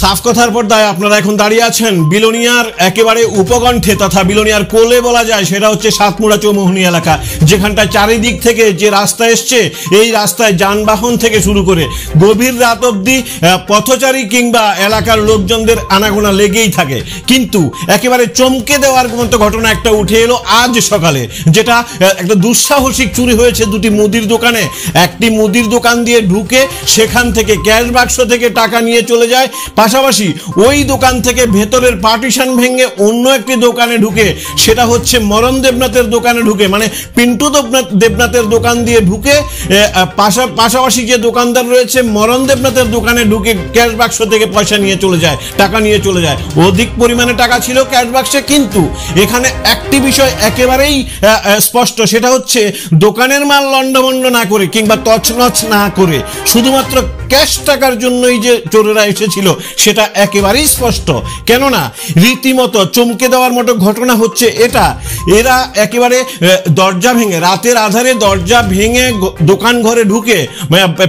সাফ কথার পর্দায় আপনারা এখন দাঁড়িয়ে আছেন বিলোনিয়ার একেবারে উপকণ্ঠে তথা বিলোনিয়ার কোলে বলা যায়, সেটা হচ্ছে সাতমুড়া চৌমুহনী এলাকা, যেখানটায় চারিদিক থেকে যে রাস্তা এসছে, এই রাস্তায় যানবাহন থেকে শুরু করে গভীর রাত অবধি পথচারী কিংবা এলাকার লোকজনদের আনাগোনা লেগেই থাকে। কিন্তু একেবারে চমকে দেওয়ার মতো ঘটনা একটা উঠে এলো আজ সকালে, যেটা একটা দুঃসাহসিক চুরি হয়েছে দুটি মুদির দোকানে। একটি মুদির দোকান দিয়ে ঢুকে সেখান থেকে ক্যাশ বাক্স থেকে টাকা নিয়ে চলে যায়, পাশাপাশি ওই দোকান থেকে ভেতরের পার্টিশন ভেঙে অন্য একটি দোকানে ঢুকে, সেটা হচ্ছে মরণ দেবনাথের দোকানে ঢুকে, মানে পিন্টু দেবনাথের দোকান দিয়ে ঢুকে পাশাপাশি যে দোকানদার রয়েছে মরণ দেবনাথের দোকানে ঢুকে ক্যাশ বাক্স থেকে পয়সা নিয়ে চলে যায়, টাকা নিয়ে চলে যায়। অধিক পরিমাণে টাকা ছিল ক্যাশ বাক্সে, কিন্তু এখানে একটি বিষয় একেবারেই স্পষ্ট, সেটা হচ্ছে দোকানের মাল লন্ডভন্ড না করে কিংবা তছনছ না করে শুধুমাত্র ক্যাশ টাকার জন্যই যে চোরেরা এসেছিল সেটা একেবারেই স্পষ্ট। কেননা রীতিমতো চমকে দেওয়ার মতো ঘটনা হচ্ছে এটা, এরা একেবারে দরজা ভেঙে, রাতের আধারে দরজা ভেঙে দোকান ঘরে ঢুকে,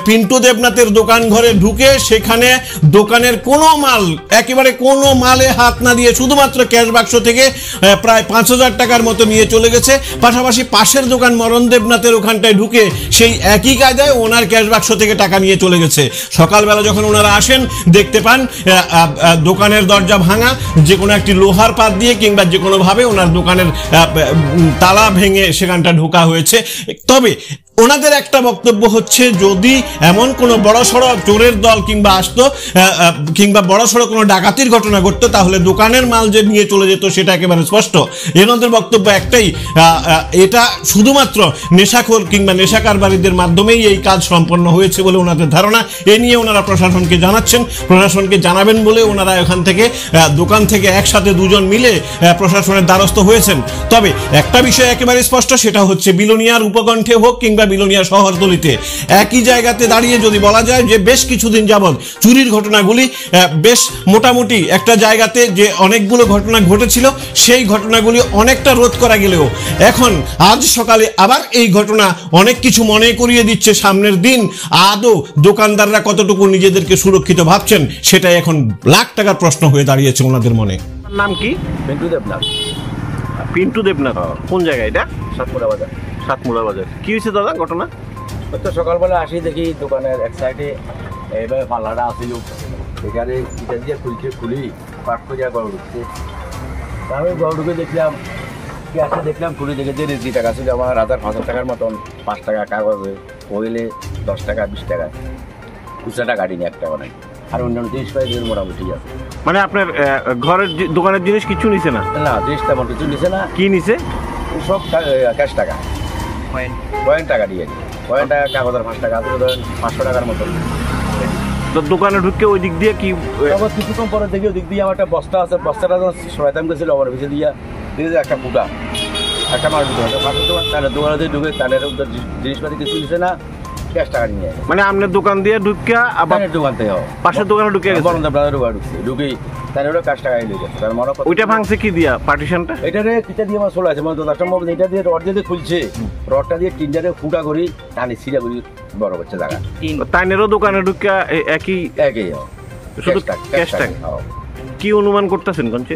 পিন্টু দেবনাথের দোকান ঘরে ঢুকে সেখানে দোকানের কোনো মাল, একেবারে কোনো মালে হাত না দিয়ে শুধুমাত্র ক্যাশ বাক্স থেকে প্রায় 5,000 টাকার মতো নিয়ে চলে গেছে। পাশাপাশি পাশের দোকান মরণ দেবনাথের ওখানটায় ঢুকে সেই একই কায়দায় ওনার ক্যাশ বাক্স থেকে টাকা নিয়ে চলে গেছে। সকালবেলা যখন ওনারা আসেন দেখতে পান দোকানের দরজা ভাঙা, যে কোনো একটি লোহার পাত দিয়ে কিংবা যে কোনোভাবে ওনার দোকানের তালা ভেঙে সেখানটা ঢোকা হয়েছে। তবে ওনাদের একটা বক্তব্য হচ্ছে, যদি এমন কোনো বড়সড় চোরের দল কিংবা আসতো কিংবা বড়সড় কোনো ডাকাতির ঘটনা ঘটতো, তাহলে দোকানের মাল যে নিয়ে চলে যেত সেটা একেবারে স্পষ্ট। এনাদের বক্তব্য একটাই, এটা শুধুমাত্র নেশাখোর কিংবা নেশা কারবারিদের মাধ্যমেই এই কাজ সম্পন্ন হয়েছে বলে ওনাদের ধারণা। এ নিয়ে ওনারা প্রশাসনকে জানাচ্ছেন, প্রশাসনকে জানাবেন বলে ওনারা এখান থেকে দোকান থেকে একসাথে দুজন মিলে প্রশাসনের দ্বারস্থ হয়েছেন। তবে একটা বিষয় একেবারে স্পষ্ট, সেটা হচ্ছে বিলোনিয়ার উপকণ্ঠে হোক কিংবা বিলোনিয়া শহরতলিতে একই জায়গাতে দাঁড়িয়ে যদি বলা যায় যে বেশ কিছুদিন যাবৎ চুরির ঘটনাগুলি বেশ মোটামুটি একটা জায়গাতে যে অনেকগুলো ঘটনা ঘটেছিল, সেই ঘটনাগুলি অনেকটা রোধ করা গেলেও এখন আজ সকালে আবার এই ঘটনা অনেক কিছু মনে করিয়ে দিচ্ছে সামনের দিন। আদৌ দোকানদাররা কতটুকু নিজেদেরকে সুরক্ষিত ভাবছেন, সেটাই এখন লাখ টাকার প্রশ্ন হয়ে দাঁড়িয়েছে ওনাদের মনে। নাম কি? পিন্টু দেবনাথ। পিন্টু দেবনাথ, কোন জায়গা এটা? সাতমুড়া বাজার। সাতমুড়া বাজার। কি হয়েছে দাদা ঘটনা? ওই তো সকালবেলা আসি দেখি দোকানের এক সাইডে এইভাবে পাল্লাটা আসিল, এখানে ইটা দিয়ে খুলি পাট করে গড় ঢুকছে। আমি গড় ঢুকে দেখলাম ক্যাশে দেখলাম, খুলে দেখে যে রেজি টাকা ছিল আমার 5,000 টাকার মতন, 5 টাকা কাগজে, ওইলে 10 টাকা 20 টাকা, খুচরাটা গাড়িনি একটা বানাই, আর অন্যান্য জিনিস পাই মোটামুটি আছে। মানে আপনার ঘরের দোকানের জিনিস কিছু নিছে না? না, জিনিস তেমন কিছু নিছে না। কি নিছে? সব ক্যাশ টাকা, পয়েন্ট টাকা দিয়ে, পয়েন্ট টাকা কাগজের 5 টাকা আছে, ধরেন 500 টাকার মতন। তো দোকানে ঢুকে ওই দিক দিয়ে কি কিছুক্ষণ পরে দেখি ওই দিক দিয়ে আমার একটা বস্তা আছে, বস্তাটা শয়তান গেছিল আমার পিছিয়ে দিয়ে দেখেছি একটা ফুটা, একটা মাছ ঢুকে পাশের দোকান, তাদের দোকানে দিয়ে ঢুকে তাদের জিনিসপাতি কিছু দিচ্ছে না, ক্যাশ টাকা নিয়ে। মানে আপনার দোকান দিয়ে ঢুকে আবার দোকান থেকে পাশের দোকানে ঢুকে বরং আপনাদের দোকানে ঢুকছে, ঢুকেই তাদের ক্যাশ টাকা নিয়ে গেছে। তার মনে ওইটা ভাঙছে কি দিয়া? পার্টিশনটা এটা রে কিটা দিয়ে আমার চলে আছে, মানে যথা সম্ভব এটা দিয়ে রড দিয়ে খুলছে, রডটা দিয়ে টিনটারে ফুটা করি টানি ছিঁড়া করি বড় করছে জায়গা। তাইনেরও দোকানে ঢুকে একই শুধু ক্যাশ টাকা। কি অনুমান করতেছেন কনছে?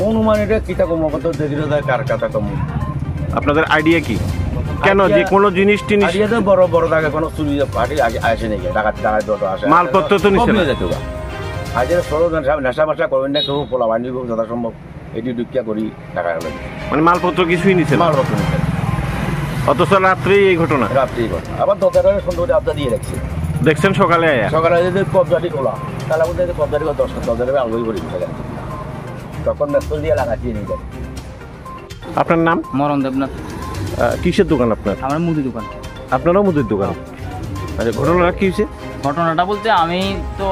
অনুমান এটা কিটা কম কত দেখিল কার কাটা কম। আপনাদের আইডিয়া কি? কেন যে কোনো জিনিস টিনিস বড় বড় জায়গা কোনো চুরি পার্টি আগে আসে নাকি, টাকা টাকা যত আসে মালপত্র তো নিচে যেত। আজ সরো নেশা বাসা করবেন না, কেউ পোলা বানিয়ে যথাসম্ভব এটি ঢুকিয়া করি টাকা হলো, মানে মালপত্র কিছুই নিছে? মালপত্র নিচ্ছে। অথচ রাত্রেই এই ঘটনা? রাত্রেই ঘটনা। আবার দরজাটা সুন্দর করে আবদা দিয়ে রাখছে, দেখছেন সকালে? সকালে যদি কবজাটি খোলা, তাহলে আমাদের কবজাটি 10 আলগই করি, তখন মেস্তল দিয়ে লাগাচ্ছিয়ে নিয়ে যাবে। আপনার নাম? মরণ দেবনাথ। কিসের দোকান আপনার? আমার মুদি দোকান। আপনারও মুদির দোকান? আচ্ছা, ঘটনাটা কি হয়েছে? ঘটনাটা বলতে আমি তো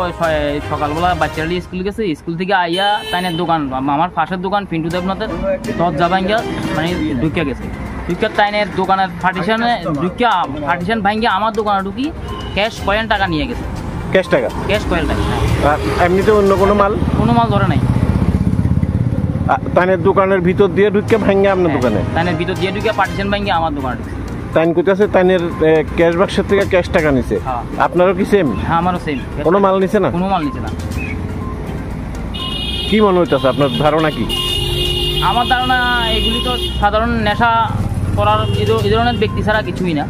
সকালবেলা বাচ্চারা স্কুল গেছে, স্কুল থেকে আইয়া তাইনের দোকান, আমার পাশের দোকান পিন্টু দেবনাথের, দরজা ভাঙ্গা মানে ঢুকিয়া গেছে, ঢুকিয়া তাইনের দোকানের পার্টিশন ভাঙ্গা আমার দোকানে ঢুকি ক্যাশ পয়েন্ট টাকা নিয়ে গেছে। ক্যাশ টাকা? ক্যাশ পয়েন্ট টাকা। এমনিতে অন্য কোনো মাল? কোনো মাল ধরে নাই। তাইনের দোকানের ভিতর দিয়ে ঢুকে ভাঙ্গা আপনার দোকানে? তাইনের ভিতর দিয়ে ঢুকে পার্টিশন ভাঙ্গা আমার দোকানে ঢুকছে। তাইন কইতাছে তাইনের ক্যাশ বাক্সের থেকে ক্যাশ টাকা নিছে। হ্যাঁ। আপনারও কি সেম? হ্যাঁ আমারও সেম। কোনো মাল নিছে না? কোনো মাল নিছে না। কি মনে হইতাছে, আপনার ধারণা কি? আমার ধারণা এগুলি তো সাধারণ নেশা করার এই ধরনের ব্যক্তি ছাড়া কিছুই না।